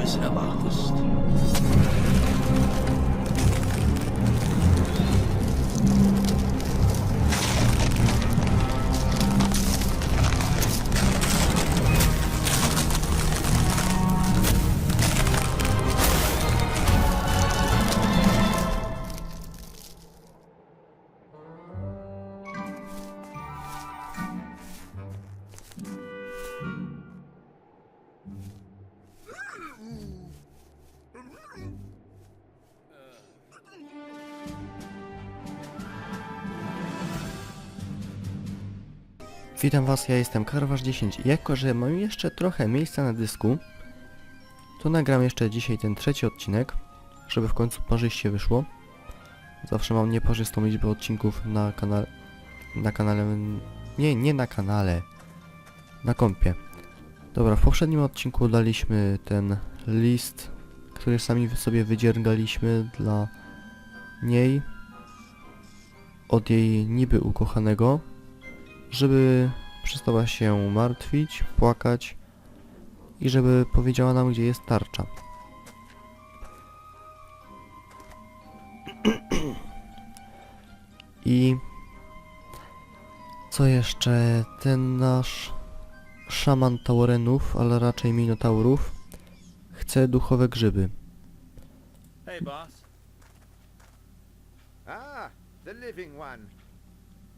was erwartest. Witam was, ja jestem Karwasz10 i jako, że mam jeszcze trochę miejsca na dysku, to nagram jeszcze dzisiaj ten trzeci odcinek, żeby w końcu parzyście wyszło. Zawsze mam nieparzystą liczbę odcinków na kanale, nie na kanale, na kompie. Dobra, w poprzednim odcinku daliśmy ten list, który sami sobie wydziergaliśmy dla niej, od jej niby ukochanego, żeby przestała się martwić, płakać i żeby powiedziała nam, gdzie jest tarcza. I co jeszcze? Ten nasz szaman taurenów, ale raczej minotaurów, chce duchowe grzyby. Hey, boss. Ah, the living one.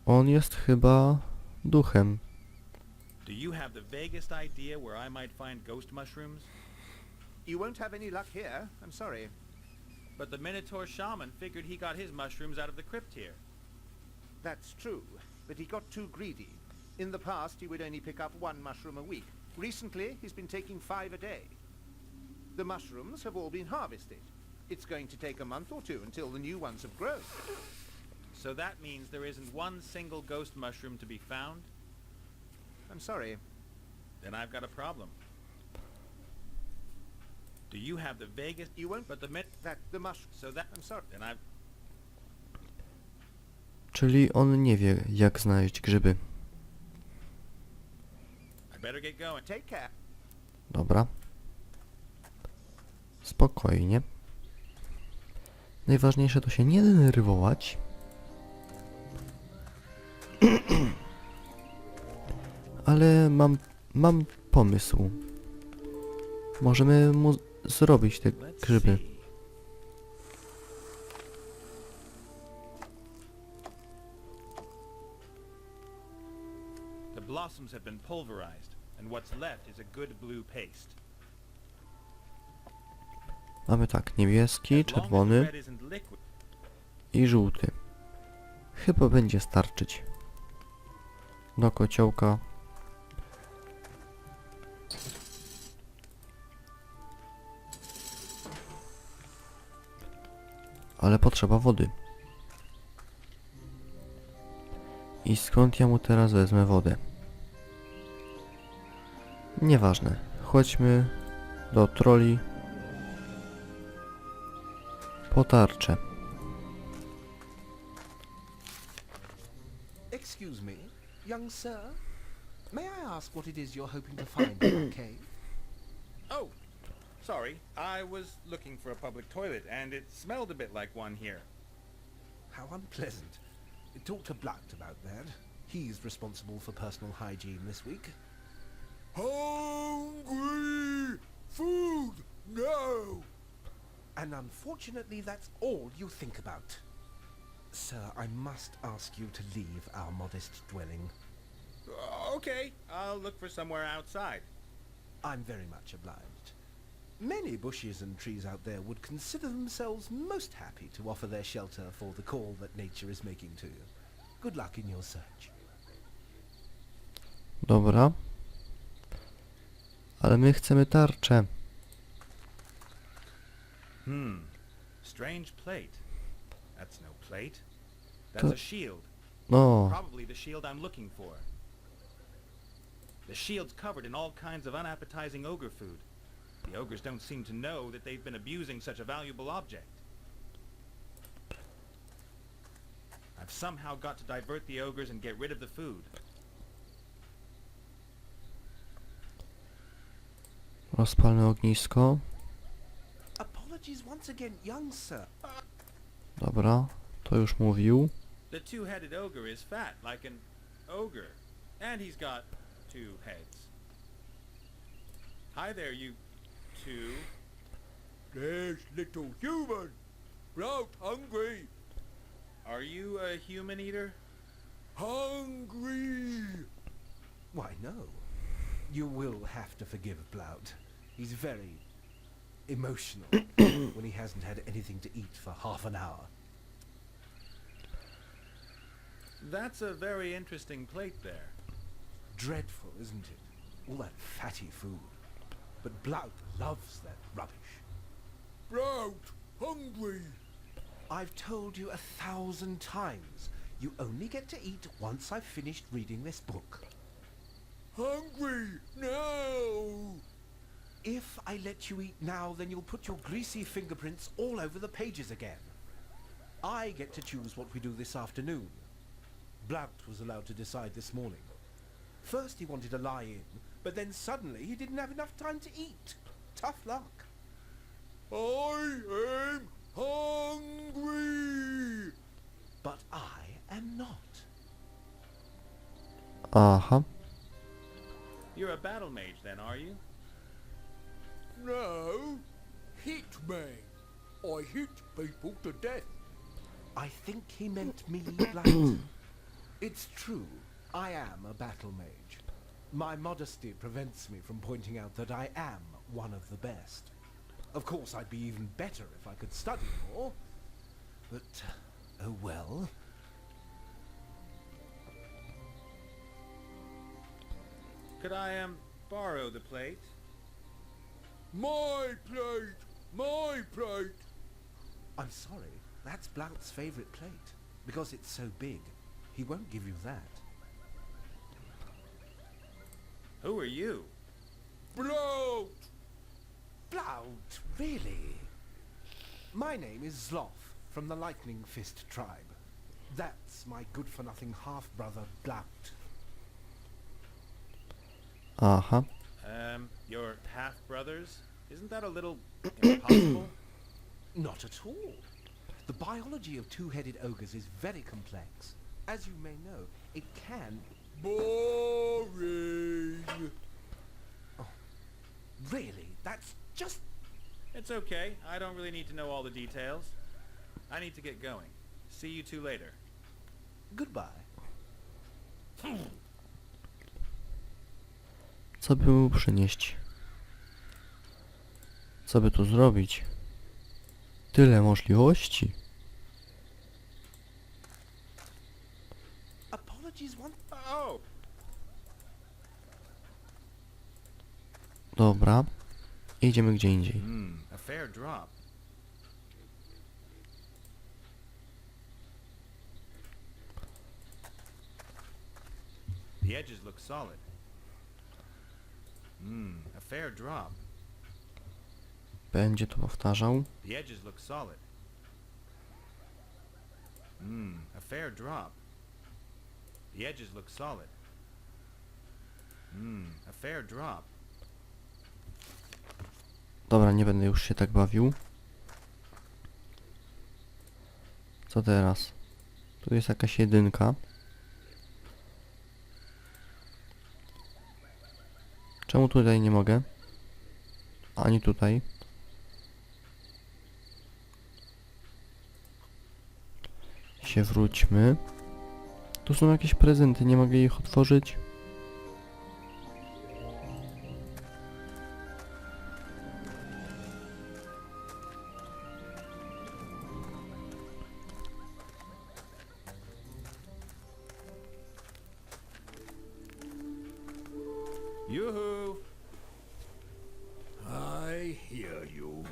On jest chyba duchem. Do you have the vaguest idea where I might find ghost mushrooms? You won't have any luck here, I'm sorry. But the Minotaur shaman figured he got his mushrooms out of the crypt here. That's true, but he got too greedy. In the past, he would only pick up one mushroom a week. Recently, he's been taking 5 a day. The mushrooms have all been harvested. It's going to take a month or two until the new ones have grown. So that means there isn't one single ghost mushroom to be found? I'm sorry. Then I've got a problem. Do you have the vaguest... You won't... But the mushroom... So that... I'm sorry. Then I've... Czyli on nie wie, jak znaleźć grzyby. I better get going. Take care. Dobra. Spokojnie. Najważniejsze to się nie denerwować. Ale mam pomysł. Możemy mu zrobić te grzyby. The blossoms have been pulverized, and what's left is a good blue paste. Mamy tak, niebieski, As long as the czerwony red isn't liquid, i żółty. Chyba będzie starczyć. Do kociołka. Ale potrzeba wody. I skąd ja mu teraz wezmę wodę? Nieważne. Chodźmy do troli po tarczę. Excuse me, young sir. May I ask what it is you're hoping to find in our cave? Oh, sorry. I was looking for a public toilet, and it smelled a bit like one here. How unpleasant. Talk to Blunt about that. He's responsible for personal hygiene this week. Hungry! Food! No! And unfortunately, that's all you think about. Sir, I must ask you to leave our modest dwelling. Okay, I'll look for somewhere outside. I'm very much obliged. Many bushes and trees out there would consider themselves most happy to offer their shelter for the call that nature is making to you. Good luck in your search. Dobra. Ale my chcemy tarczę. Strange plate. That's no plate. That's a shield. No, Probably the shield I'm looking for. The shield's covered in all kinds of unappetizing ogre food. The ogres don't seem to know that they've been abusing such a valuable object. I've somehow got to divert the ogres and get rid of the food. rozpalmy ognisko. Apologies once again, young sir. Dobra, to już mówił. The two-headed ogre is fat, like an ogre. And he's got 2 heads. Hi there, you two. There's little human. Blout hungry. Are you a human eater? Hungry. Why, no. You will have to forgive Blout. He's very emotional when he hasn't had anything to eat for half an hour. That's a very interesting plate there. Dreadful, isn't it? All that fatty food. But Blout loves that rubbish. Blout hungry. I've told you 1,000 times. You only get to eat once I've finished reading this book. Hungry now. If I let you eat now, then you'll put your greasy fingerprints all over the pages again. I get to choose what we do this afternoon. Blout was allowed to decide this morning. First he wanted to lie in, but then suddenly he didn't have enough time to eat. Tough luck. I am hungry. But I am not. Aha. You're a battle mage then, are you? No. Hit man. I hit people to death. I think he meant me, Blout. It's true, I am a battle mage. My modesty prevents me from pointing out that I am one of the best. Of course, I'd be even better if I could study more. But, oh well. Could I, borrow the plate? My plate. My plate. I'm sorry, that's Blout's favorite plate. Because it's so big, he won't give you that. Who are you? Blout. Blout, really? My name is Zloth, from the Lightning Fist tribe. That's my good-for-nothing half-brother, Blout. Aha. Your half-brothers? Isn't that a little impossible? Not at all. The biology of two-headed ogres is very complex. As you may know, it can... Boring. Really, that's just... It's okay. I don't really need to know all the details. I need to get going. See you two later. Goodbye. Co by mu przynieść? Co by tu zrobić? Tyle możliwości. Apologies one... Oh! Dobra. Idziemy gdzie indziej. A fair drop. The edges look solid. A fair drop. Będzie to powtarzał. The edges look solid. A fair drop. The edges look solid. A fair drop. Dobra, nie będę już się tak bawił. Co teraz? Tu jest jakaś jedynka. Czemu tutaj nie mogę? Ani tutaj. Się wróćmy. Tu są jakieś prezenty, nie mogę ich otworzyć. Yoo-hoo! I hear you.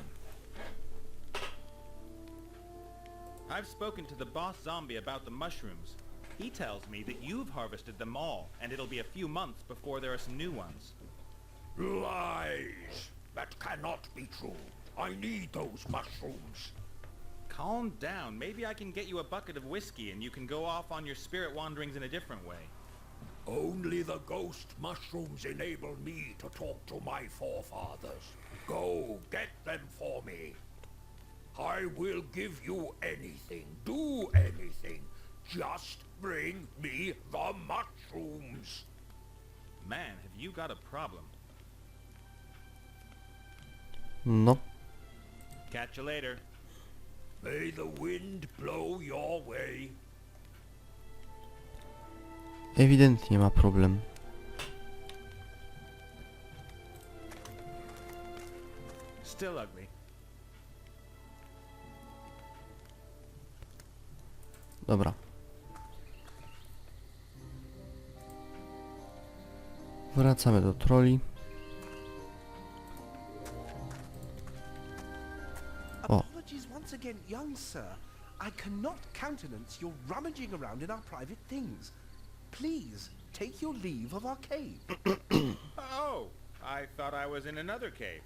I've spoken to the boss zombie about the mushrooms. He tells me that you've harvested them all, and it'll be a few months before there are some new ones. Lies. That cannot be true. I need those mushrooms. Calm down. Maybe I can get you a bucket of whiskey and you can go off on your spirit wanderings in a different way. Only the ghost mushrooms enable me to talk to my forefathers. Go, get them for me. I will give you anything, do anything. Just bring me the mushrooms. Man, have you got a problem. No. Catch you later. May the wind blow your way. Ewidentnie ma problem. Still ugly. Dobra. Wracamy do troli. Oh. Apologies once again, young sir. I cannot countenance your rummaging around in our private things. Please, take your leave of our cave. Oh, I thought I was in another cave.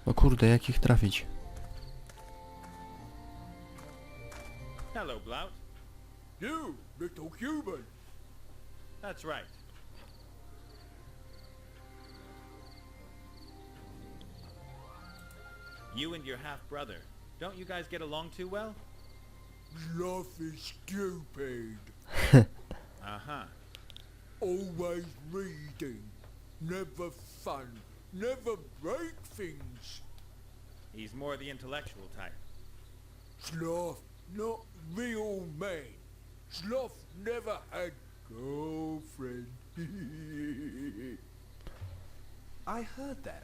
No kurde, jak ich trafić? Hello, Blout. You, little human. That's right. You and your half-brother. Don't you guys get along too well? Sloth is stupid. Uh-huh. Always reading. Never fun. Never break things. He's more the intellectual type. Sloth, not real man. Sloth never had girlfriend. I heard that.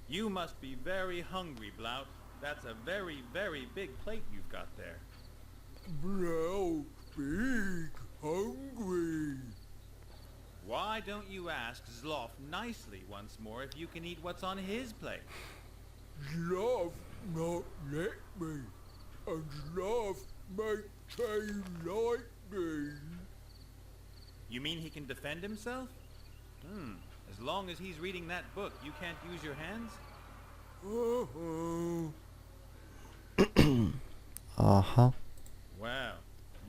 You must be very hungry, Blout. That's a very, very big plate you've got there. Blout, big, hungry. Why don't you ask Zloff nicely once more if you can eat what's on his plate? Sloth not let me. And Sloth make say lightning. You mean he can defend himself? As long as he's reading that book, you can't use your hands? Aha. Well,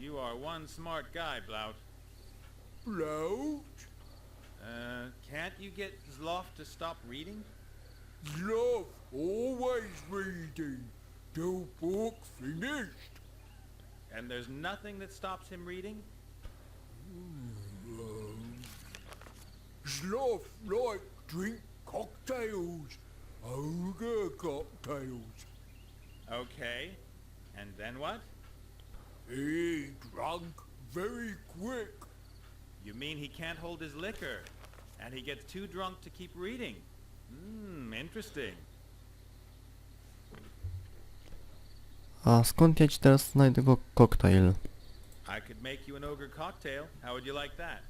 you are one smart guy, Blout. Blout? Can't you get Zloff to stop reading? Sloth always reading. Till book finished. And there's nothing that stops him reading? Sloth like drink cocktails. Ogre cocktails. Okay. And then what? He drunk very quick. You mean he can't hold his liquor, and he gets too drunk to keep reading? Interesting. A skąd ja ci teraz znajdę koktajl? I could make you an ogre cocktail. How would you like that?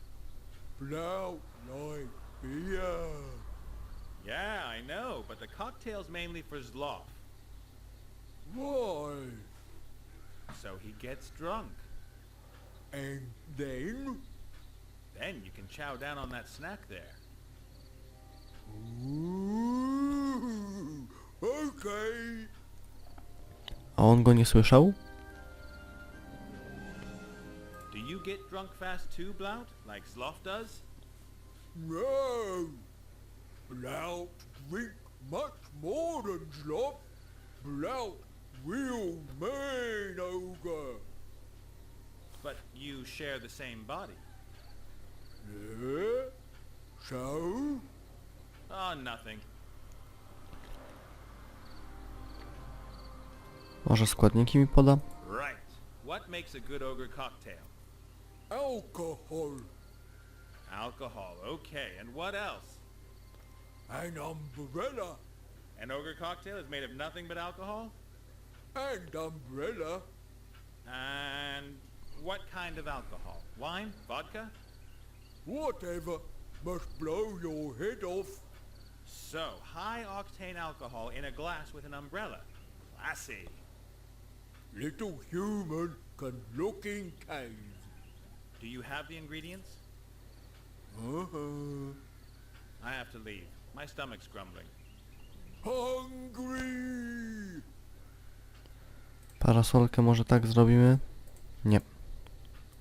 Blout like beer. Yeah, I know, but the cocktail's mainly for Zloff, Why? so he gets drunk. And then? Then you can chow down on that snack there. Ooh, okay. A on go nie słyszał? Do you get drunk fast too, Blout, like Zloff does? No. Blout drink much more than Sloth. Blout real man ogre. But you share the same body. Yeah? So? Oh, nothing. Może składniki mi poda? Right. What makes a good ogre cocktail? Alcohol. Alcohol, okay. And what else? An umbrella. An ogre cocktail is made of nothing but alcohol? And umbrella. And what kind of alcohol? Wine? Vodka? Whatever. Must blow your head off. So, high-octane alcohol in a glass with an umbrella. Classy. Little human can look in cave. Do you have the ingredients? Uh-huh. I have to leave. My stomach's grumbling. Hungry. Parasolkę może tak zrobimy? Nie.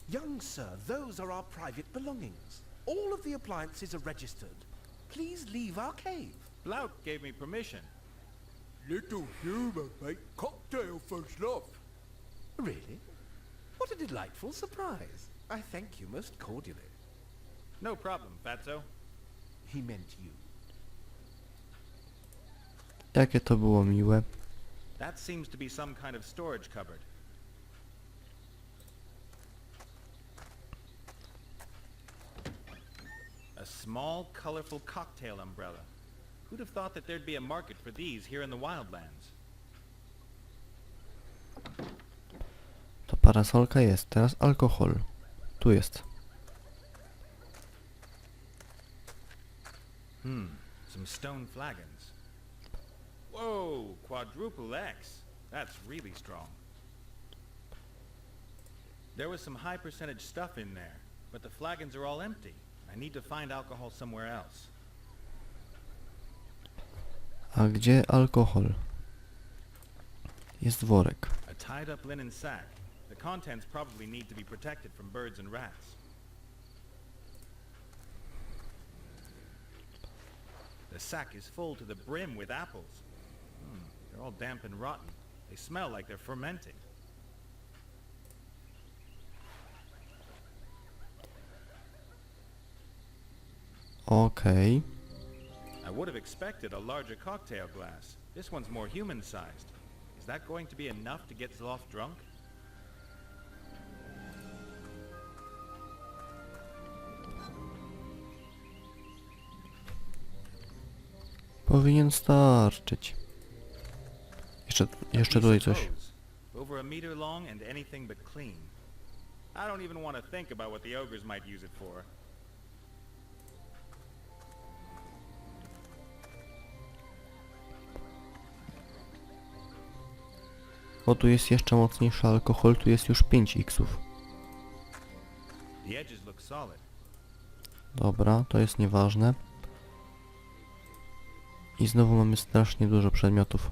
Young sir, those are our private belongings. All of the appliances are registered. Please leave our cave. Blout gave me permission. Little human make cocktail first love. Really? What a delightful surprise. I thank you most cordially. No problem, Fatso. He meant you. Jakie to było miłe. That seems to be some kind of storage cupboard. A small, colorful cocktail umbrella. Who'd have thought that there'd be a market for these here in the wildlands? To parasolka jest. Teraz alkohol. Tu jest. Some stone flagons. Whoa, quadruple X. That's really strong. There was some high percentage stuff in there, but the flagons are all empty. I need to find alcohol somewhere else. A gdzie alkohol? Jest worek. A tied up linen sack. The contents probably need to be protected from birds and rats. The sack is full to the brim with apples. They're all damp and rotten. They smell like they're fermenting. Okej. I would have expected a larger cocktail glass. This one's more human-sized. Is that going to be enough to get Zloth drunk? Powinien starczyć. Jeszcze tutaj coś. Over a meter long and anything but clean. I don't even want to think about what the ogres might use it for. O, tu jest jeszcze mocniejszy alkohol, tu jest już 5 xów. The edges look solid. Dobra, to jest nieważne. I znowu mamy strasznie dużo przedmiotów.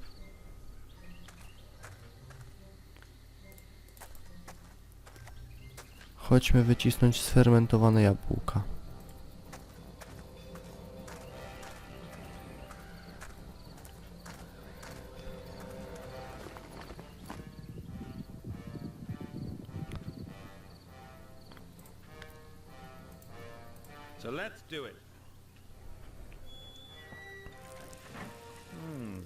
Chodźmy wycisnąć sfermentowane jabłka. So let's do it.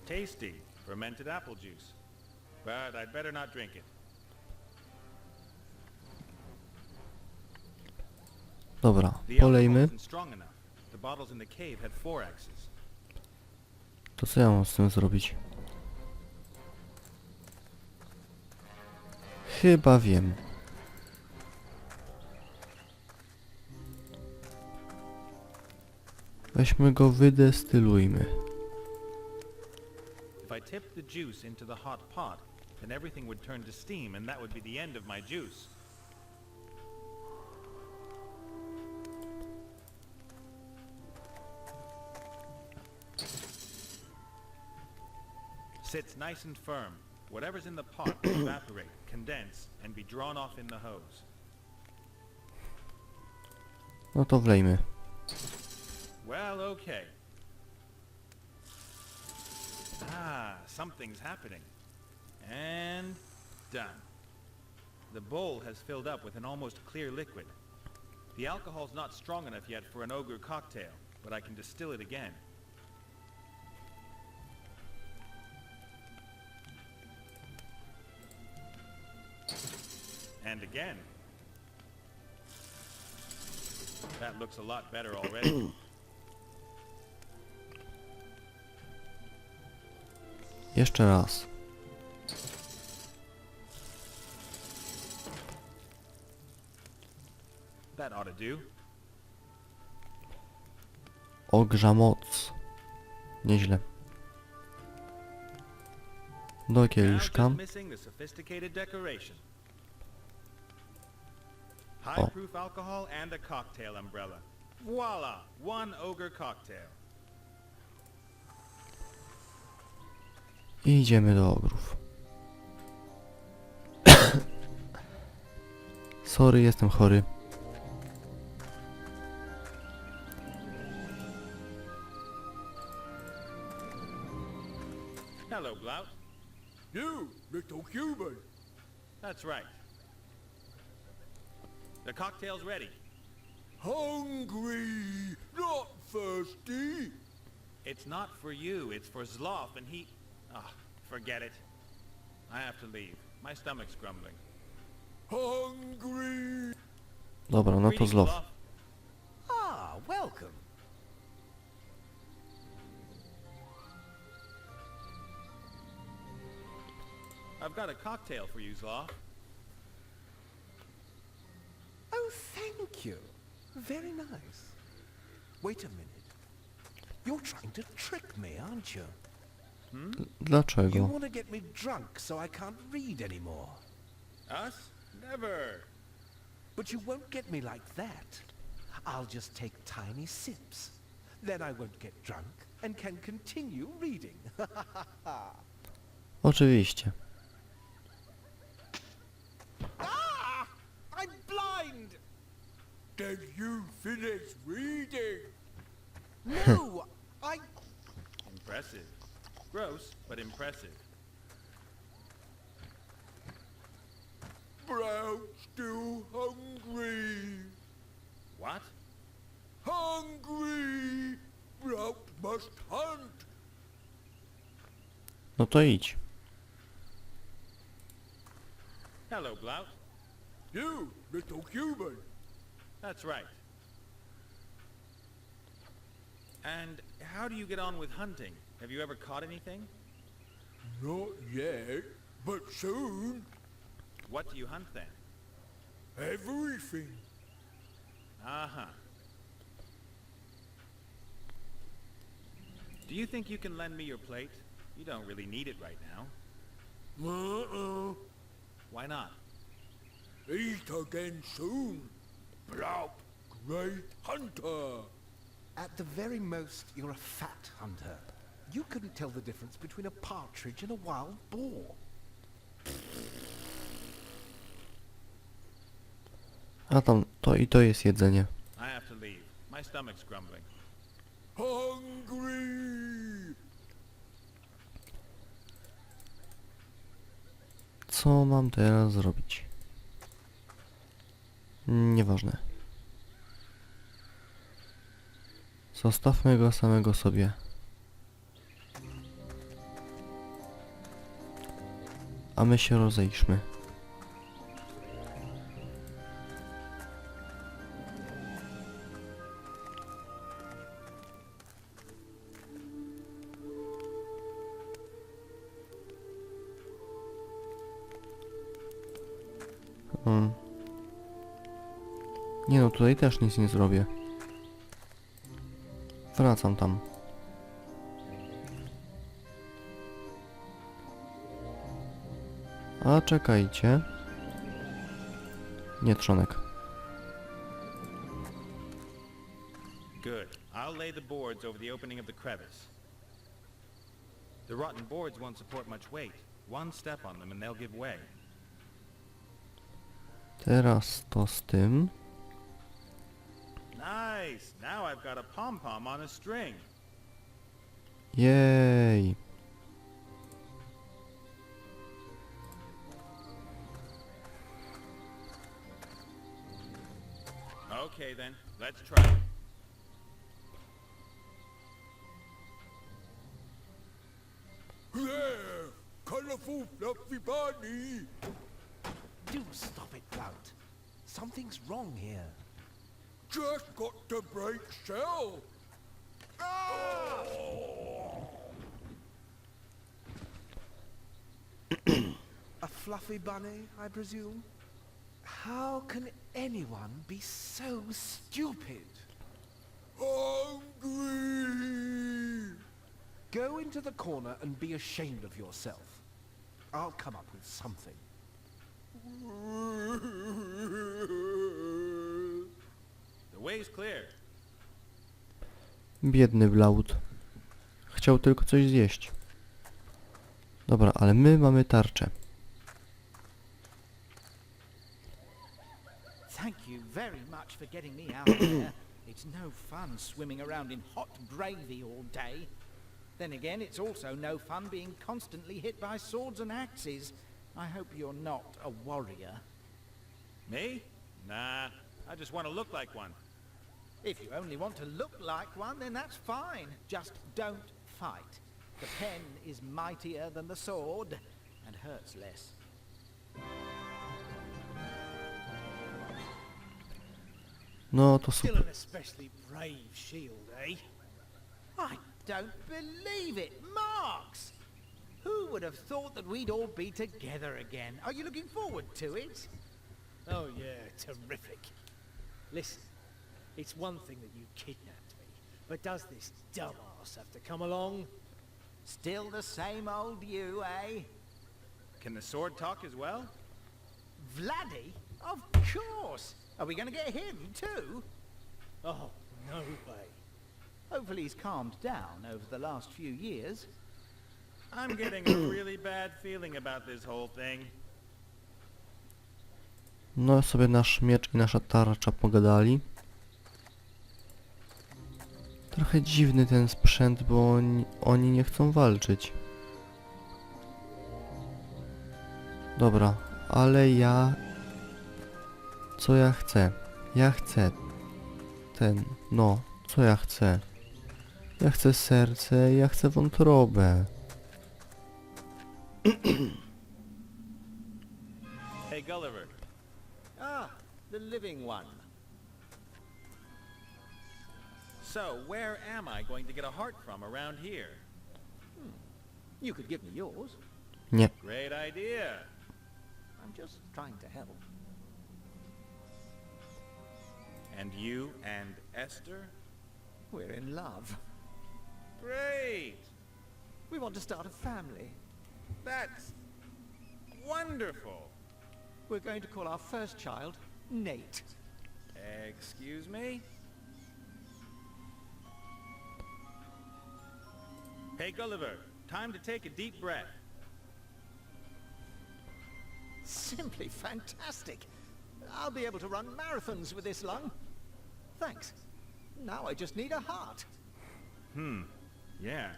Tasty. Fermented apple juice. But I'd better not drink it. Dobra, The alcohol polejmy. isn't strong enough. The bottles in the cave had 4X's. To co ja mam z tym zrobić? Chyba wiem. Weźmy go, wydestylujmy. If I tipped the juice into the hot pot, then everything would turn to steam and that would be the end of my juice. Sits nice and firm. Whatever's in the pot will evaporate, condense, and be drawn off in the hose. No to wlejmy. Well, okay. Something's happening. And done. The bowl has filled up with an almost clear liquid. The alcohol's not strong enough yet for an ogre cocktail, but I can distill it again. And again. That looks a lot better already. Jeszcze raz. That ought to do. Ogrza moc. Nieźle. Do Now kieliszka. just missing the sophisticated decoration. High-proof alcohol and a cocktail umbrella. Voila! One ogre cocktail. I idziemy do ogrów. Sorry, jestem chory. Hello, Blout. You, little human. That's right. The cocktail's ready. Hungry, not thirsty. It's not for you, it's for Zloff, and he... Ah, forget it. I have to leave. My stomach's grumbling. Hungry. Dobra, no to Greetings, zlow. Zloff. Ah, welcome. I've got a cocktail for you, Zloff. Oh, thank you. Very nice. Wait a minute. You're trying to trick me, aren't you? You Dlaczego? want to get me drunk so I can't read anymore. Us? Never. But you won't get me like that. I'll just take tiny sips. Then I won't get drunk and can continue reading. Oczywiście. Ah! I'm blind! Then you finish reading. No! I... Impressive. Gross, but impressive. Brown's still hungry. What? Hungry. Brown must hunt. No to idź. Hello, Blout. You, little human. That's right. And how do you get on with hunting? Have you ever caught anything? Not yet, but soon. What do you hunt then? Everything. Uh-huh. Do you think you can lend me your plate? You don't really need it right now. Why not? Eat again soon. Bloup, great hunter. At the very most, you're a fat hunter. You couldn't tell the difference between a partridge and a wild boar. A tam, to i to jest jedzenie. I have to leave. My stomach's grumbling. Hungry. Co mam teraz zrobić? Nieważne. Zostawmy go samego sobie. A my się rozejdźmy. Nie no, tutaj też nic nie zrobię. Wracam tam. A czekajcie. Nie trzonek. Good. I'll lay the boards over the opening of the crevice. The rotten boards won't support much weight. One step on them and they'll give way. Teraz to z tym. Nice! Now I've got a pom-pom on a string. Jej. Okay then, let's try it. There, colorful fluffy bunny. Do stop it, Blount. Something's wrong here. Just got to break shell. A fluffy bunny, I presume? How can anyone be so stupid? Hungry. Go into the corner and be ashamed of yourself. I'll come up with something. The way's clear. Biedny Blaut. Chciał tylko coś zjeść. Dobra, ale my mamy tarczę. Thank you very much for getting me out there. It's no fun swimming around in hot gravy all day. Then again, it's also no fun being constantly hit by swords and axes. I hope you're not a warrior. Me? Nah, I just want to look like one. If you only want to look like one, then that's fine. Just don't fight. The pen is mightier than the sword and hurts less. No to Still super. an especially brave shield, eh? I don't believe it, Marks! Who would have thought that we'd all be together again? Are you looking forward to it? Oh yeah, terrific. Listen, it's one thing that you kidnapped me, but does this dumbass have to come along? Still the same old you, eh? Can the sword talk as well? Vladdy? Of course! Are we going to get him too? Oh, no way. Hopefully he's calmed down over the last few years. I'm getting a really bad feeling about this whole thing. No sobie nasz miecz i nasza tarcza pogadali. Trochę dziwny ten sprzęt, bo oni nie chcą walczyć. Dobra, ale ja... Co ja chcę? Ja chcę... No, co ja chcę? Ja chcę serce, ja chcę wątrobę. Hey Gulliver, Ah, the living one. so where am I going to get a heart from around here? You could give me yours. Nie. Great idea. I'm just trying to help. And you and Esther? We're in love. Great! We want to start a family. That's wonderful. We're going to call our first child Nate. Excuse me? Hey Gulliver, time to take a deep breath. Simply fantastic. I'll be able to run marathons with this lung. Thanks. Now I just need a heart. Yeah.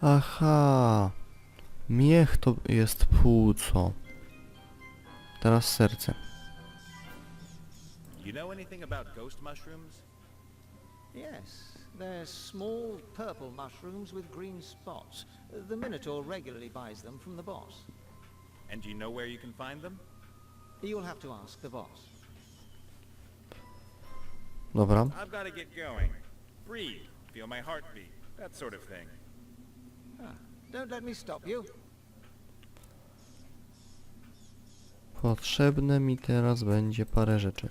Aha. Miech to jest płuco. Teraz serce. You know anything about ghost mushrooms? Yes, they're small purple mushrooms with green spots. The Minotaur regularly buys them from the boss. And do you know where you can find them? You'll have to ask the boss. Dobra. I've got to get going. Breathe, feel my heartbeat, that sort of thing. Don't let me stop you. Potrzebne mi teraz będzie parę rzeczy.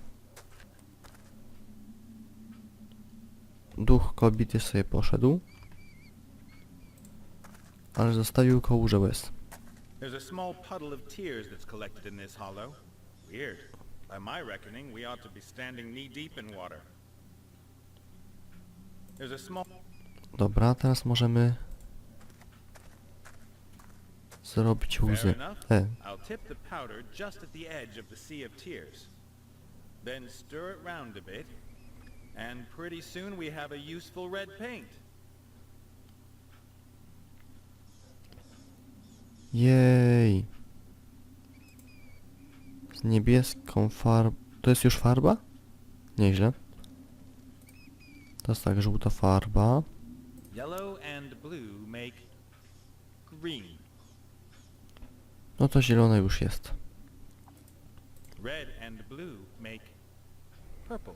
Duch kobiety sobie poszedł. Ale zostawił kałużę łez. There's a small puddle of tears that's collected in this hollow. Weird. By my reckoning, we ought to be standing knee-deep in water. There's a small... Dobra, teraz możemy zrobić Fair łzy. enough. I'll tip the powder just at the edge of the sea of tears. Then stir it round a bit, and pretty soon we have a useful red paint. Jej. Z niebieską farbą. To jest już farba? Nieźle. To jest tak, żółta farba. Yellow and blue make green. No to zielone już jest. Red and blue make purple.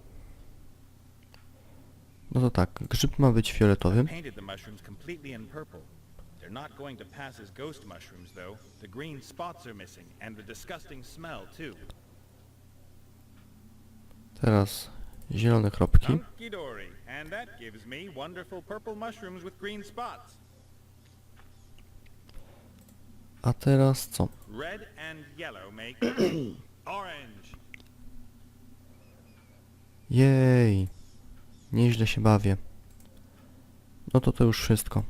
No to tak, grzyb ma być fioletowy. Painted the mushrooms completely in purple. They're not going to pass as ghost mushrooms, though. The green spots are missing, and the disgusting smell, too. Teraz zielone kropki. Hunky-dory, and that gives me wonderful purple mushrooms with green spots. A teraz co? Red and yellow make orange. Jej. Nieźle się bawię. No to już wszystko.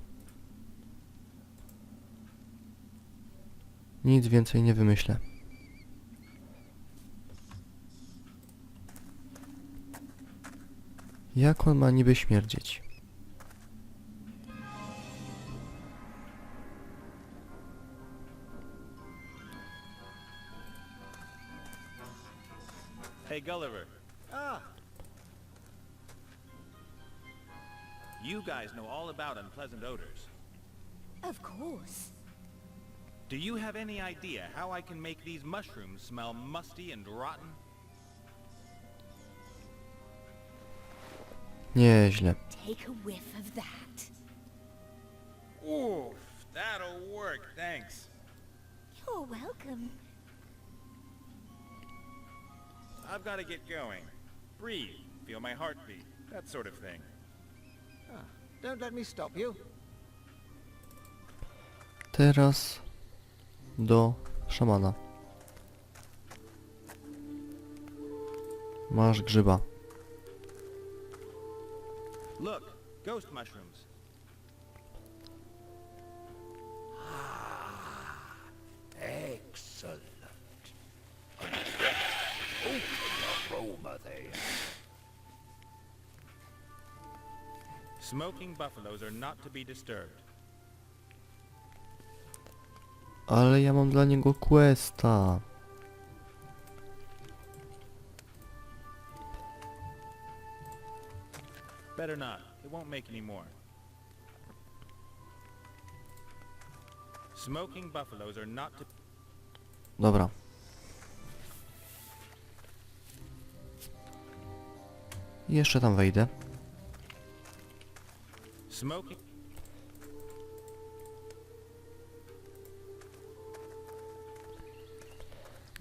Nic więcej nie wymyślę. Jak on ma niby śmierdzieć? Hey, Gulliver. Ah, You guys know all about unpleasant odors. Of course. Do you have any idea how I can make these mushrooms smell musty and rotten? Nieźle. Take a whiff of that. Oof, that'll work, thanks. You're welcome. I've got to get going. Breathe, feel my heartbeat, that sort of thing. Don't let me stop you. Teraz do szamana. Masz grzyba. Look, ghost mushrooms. Excellent. And what potent aroma they have. Smoking buffaloes are not to be disturbed. Ale ja mam dla niego questa. Better not. It won't make any more. Smoking buffaloes are not to... Dobra. Jeszcze tam wejdę. Smoking...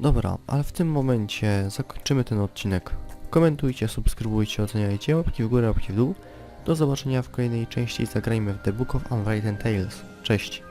Dobra, ale w tym momencie zakończymy ten odcinek. Komentujcie, subskrybujcie, oceniajcie, łapki w górę, łapki w dół. Do zobaczenia w kolejnej części Zagrajmy w The Book of Unwritten Tales. Cześć!